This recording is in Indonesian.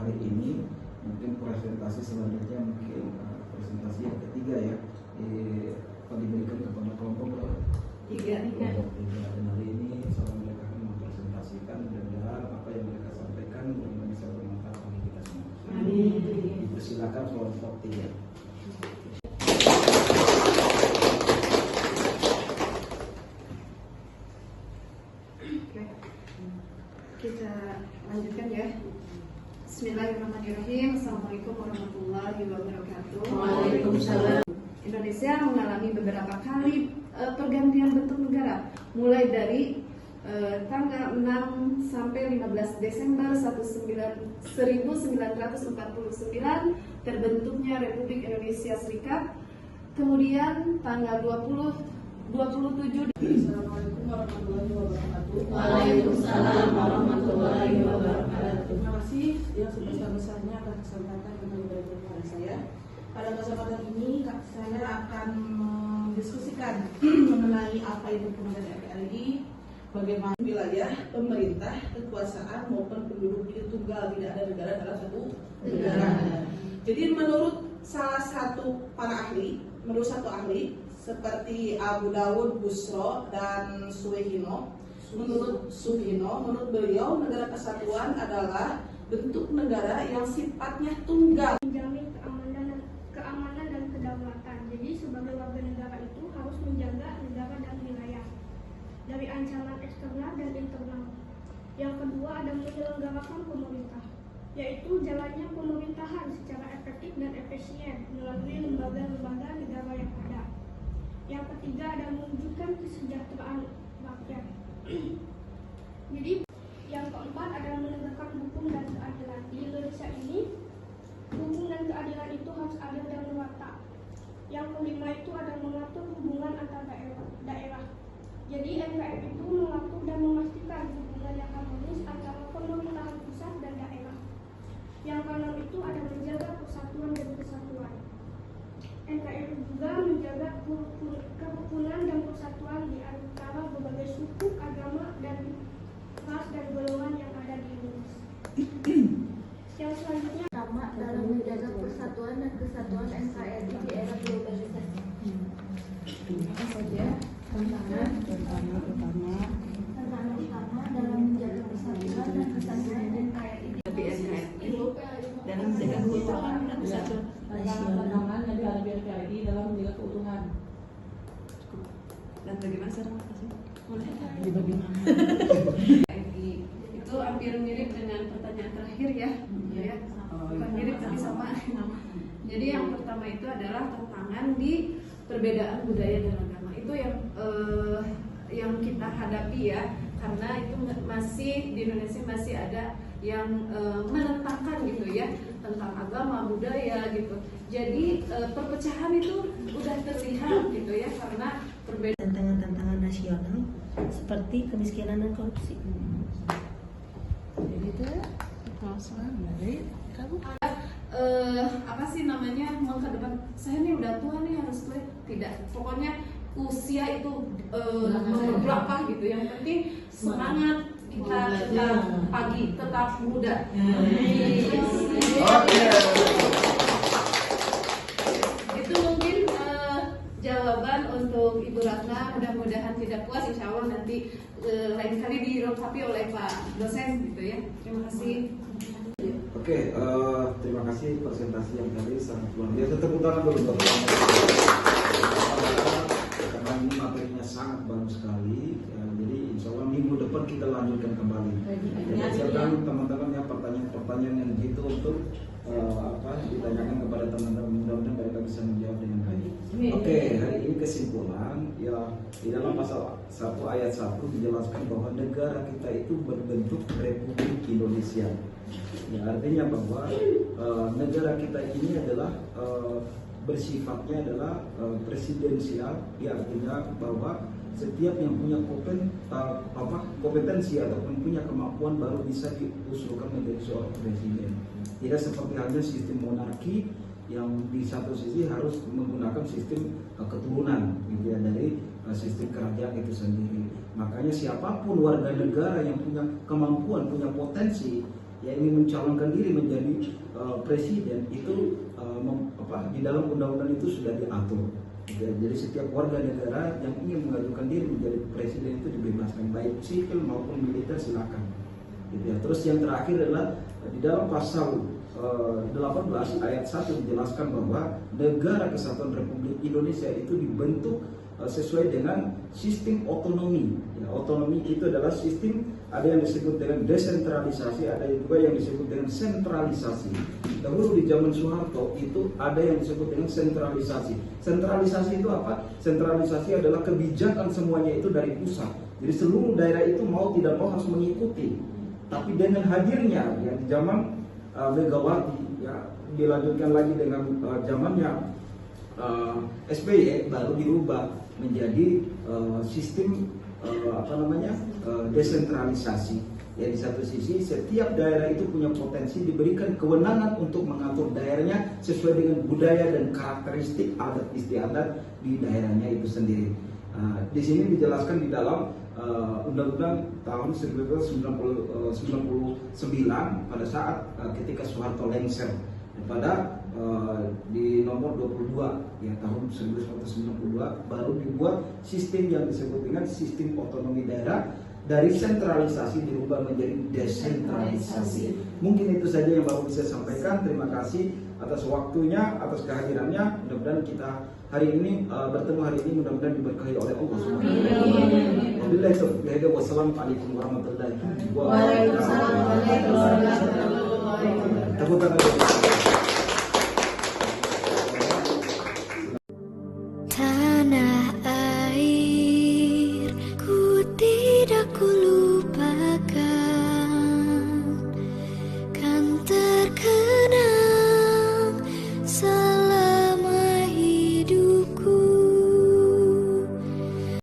hari ini. Mungkin presentasi selanjutnya mungkin presentasi yang ketiga ya, diberikan kepada kelompok tiga. Dan hari ini seorang mereka akan mempresentasikan, mudah-mudahan apa yang mereka sampaikan benar-benar bisa bermanfaat bagi kita semua. Amin. Persilakan kelompok 3. Kita lanjutkan ya. Bismillahirrahmanirrahim. Assalamualaikum warahmatullahi wabarakatuh. Waalaikumsalam. Indonesia mengalami beberapa kali pergantian bentuk negara, mulai dari tanggal 6 sampai 15 Desember 1949 terbentuknya Republik Indonesia Serikat. Kemudian tanggal 27 Assalamualaikum warahmatullahi wabarakatuh. Waalaikumsalam warahmatullahi wabarakatuh. Terima kasih yang sebesar-besarnya atas kesempatan yang diberikan kepada saya. Pada kesempatan ini saya akan mendiskusikan mengenai apa itu kemudian RI, bagaimana wilayah, pemerintah, kekuasaan maupun penduduk itu tunggal, tidak ada negara dalam satu negara. Jadi menurut salah satu para ahli, menurut satu ahli seperti Abu Dawud, Busro, dan Suhino, menurut beliau negara kesatuan adalah bentuk negara yang sifatnya tunggal, menjamin keamanan dan kedaulatan. Jadi sebagai warga negara itu harus menjaga negara dan wilayah dari ancaman eksternal dan internal. Yang kedua ada menyelenggarakan pemerintah, yaitu jalannya pemerintahan secara efektif dan efisien melalui lembaga-lembaga negara yang ada. Yang ketiga ada mewujudkan kesejahteraan rakyat. Jadi yang keempat adalah menegakkan hukum dan keadilan. Di Indonesia ini hukum dan keadilan itu harus adil dan merata. Yang kelima itu ada mengatur hubungan antar daerah. Jadi NKRI itu mengatur dan memastikan hubungan yang harmonis antara pemerintahan pusat dan daerah. Yang keenam itu ada menjaga persatuan dan kesatuan. NKRI juga menjaga kerukunan dan persatuan di antara berbagai suku, agama, dan ras dan golongan yang ada di Indonesia. Yang selanjutnya Sama dalam menjaga persatuan dan kesatuan NKRI di era globalisasi. apa saja tantangan utama Dalam menjaga persatuan dan kesatuan NKRI di NKRI dalam menjaga keutuhan dan kesatuan tantangan negara NKRI dalam menjaga keutuhan. dan bagaimana cara mengatasinya? Jadi bagaimana? NKRI itu hampir mirip dengan pertanyaan terakhir ya, ya. Bukan mirip tapi sama. Jadi yang pertama itu adalah tantangan di perbedaan budaya dan agama. Itu yang kita hadapi ya, karena itu masih di Indonesia masih ada yang menentangkan gitu ya tentang agama, budaya gitu. Jadi perpecahan itu udah terlihat gitu ya karena perbedaan tantangan-tantangan nasional seperti kemiskinan dan korupsi. Jadi itu dari kamu apa sih namanya mengkedepan saya nih udah tua nih harus tidak, pokoknya usia itu nomor berapa gitu, yang penting semangat kita tetap pagi, tetap muda. Itu mungkin jawaban untuk Ibu Ratna. Mudah-mudahan tidak puas, insya Allah nanti lain kali dilengkapi oleh Pak dosen gitu ya. Terima kasih. Oke, terima kasih presentasi yang tadi sangat luar biasa. Tepuk tangan dulu untuk karena ini materinya sangat bagus sekali. Jadi insya Allah minggu depan kita lanjutkan kembali. Silakan teman-teman ya pertanyaan-pertanyaan yang gitu untuk ditanyakan kepada teman-teman, mudah-mudahan mereka bisa menjawab dengan baik. Oke, hari ini kesimpulan ya di dalam pasal 1 ayat 1 dijelaskan bahwa negara kita itu berbentuk Republik Indonesia. Ya, artinya bahwa negara kita ini adalah bersifatnya adalah presidensial, ya, artinya bahwa setiap yang punya kompetensi ataupun punya kemampuan baru bisa diusulkan menjadi seorang presiden. Tidak seperti halnya sistem monarki yang di satu sisi harus menggunakan sistem keturunan gitu ya, dari sistem kerajaan itu sendiri. Makanya siapapun warga negara yang punya kemampuan, punya potensi, yang ingin mencalonkan diri menjadi presiden itu di dalam undang-undang itu sudah diatur. Ya, jadi setiap warga negara yang ingin mengajukan diri menjadi presiden itu dibebaskan, baik sipil maupun militer silakan. Gitu ya. Terus yang terakhir adalah di dalam pasal 18 ayat 1 dijelaskan bahwa Negara Kesatuan Republik Indonesia itu dibentuk sesuai dengan sistem otonomi. Ya, otonomi itu adalah sistem, ada yang disebut dengan desentralisasi, ada juga yang disebut dengan sentralisasi. Dahulu di zaman Soeharto itu ada yang disebut dengan sentralisasi. Sentralisasi itu apa? Sentralisasi adalah kebijakan semuanya itu dari pusat. Jadi seluruh daerah itu mau tidak mau harus mengikuti. Tapi dengan hadirnya ya di zaman Megawati, ya dilanjutkan lagi dengan zamannya SBY, baru dirubah menjadi sistem desentralisasi. Ya, di satu sisi setiap daerah itu punya potensi, diberikan kewenangan untuk mengatur daerahnya sesuai dengan budaya dan karakteristik adat istiadat di daerahnya itu sendiri. Di sini dijelaskan di dalam Undang-Undang tahun 1999 pada saat ketika Soeharto lengser pada di nomor 22 ya tahun 1992 baru dibuat sistem yang disebut dengan sistem otonomi daerah, dari sentralisasi dirubah menjadi desentralisasi. Mungkin itu saja yang baru bisa sampaikan. Terima kasih atas waktunya, atas kehadirannya. Mudah-mudahan kita hari ini bertemu hari ini mudah-mudahan diberkahi oleh Allah Subhanahu wa taala. Wabillahi taufiq. Wassalamualaikum warahmatullahi wabarakatuh. Waalaikumsalam warahmatullahi wabarakatuh. Tepuk tangan.